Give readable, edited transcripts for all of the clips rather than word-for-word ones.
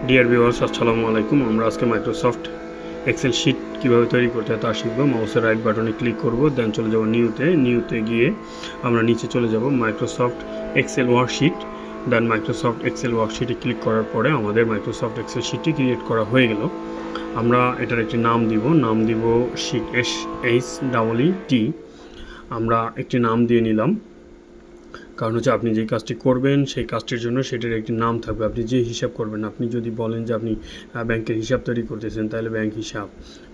Dear viewers, আসসালামু আলাইকুম। আমরা আজকে মাইক্রোসফট এক্সেল শিট কীভাবে তৈরি করতে হয় তা শিখব। মাউসের রাইট বাটনে ক্লিক করব, দেন চলে যাব নিউতে গিয়ে আমরা নিচে চলে যাব মাইক্রোসফট এক্সেল ওয়ার্কশিট। দেন মাইক্রোসফট এক্সেল ওয়ার্কশিটে ক্লিক করার পরে আমাদের মাইক্রোসফট এক্সেল শিটটি ক্রিয়েট করা হয়ে গেল। আমরা এটার একটি নাম দিব শিট SHEET। আমরা একটি নাম দিয়ে নিলাম, কারণ হচ্ছে আপনি যে কাজটি করবেন সেই কাজটির জন্য সেটার একটি নাম থাকবে। আপনি যে হিসাব করবেন, আপনি যদি বলেন যে আপনি ব্যাংকের হিসাব তৈরি করতেছেন তাহলে ব্যাংক হিসাব,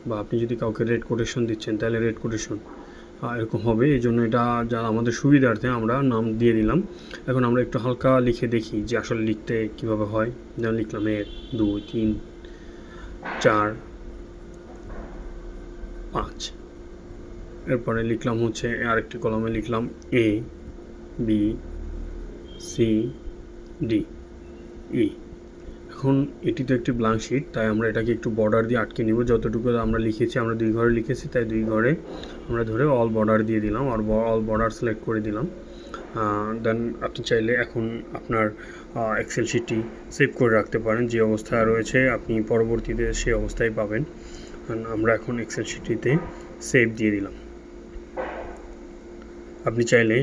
বা আপনি যদি কাউকে রেট কোটেশন দিচ্ছেন তাহলে রেট কোটেশন, এরকম হবে। এই জন্য এটা যা আমাদের সুবিধার্থে আমরা নাম দিয়ে দিলাম। এখন আমরা একটু হালকা লিখে দেখি যে আসলে লিখতে কীভাবে হয়। যেমন লিখলাম 1 2 3 4 5, এরপরে লিখলাম হচ্ছে আরেকটি কলমে লিখলাম ABCDE। এখন এটি তো একটি ব্ল্যাঙ্ক শিট, তাই আমরা এটাকে একটু বর্ডার দিয়ে আটকে নিব। যতটুকু আমরা লিখেছি, আমরা 2 ঘরে লিখেছি, তাই 2 ঘরে আমরা ধরে অল বর্ডার দিয়ে দিলাম, আর অল বর্ডার সিলেক্ট করে দিলাম। দেন আপনি চাইলে এখন আপনার এক্সেল শিটটি সেভ করে রাখতে পারেন। যে অবস্থায় রয়েছে আপনি পরবর্তীতে সেই অবস্থায় পাবেন। আমরা এখন এক্সেল শিটটিতে সেভ দিয়ে দিলাম। আপনি চাইলে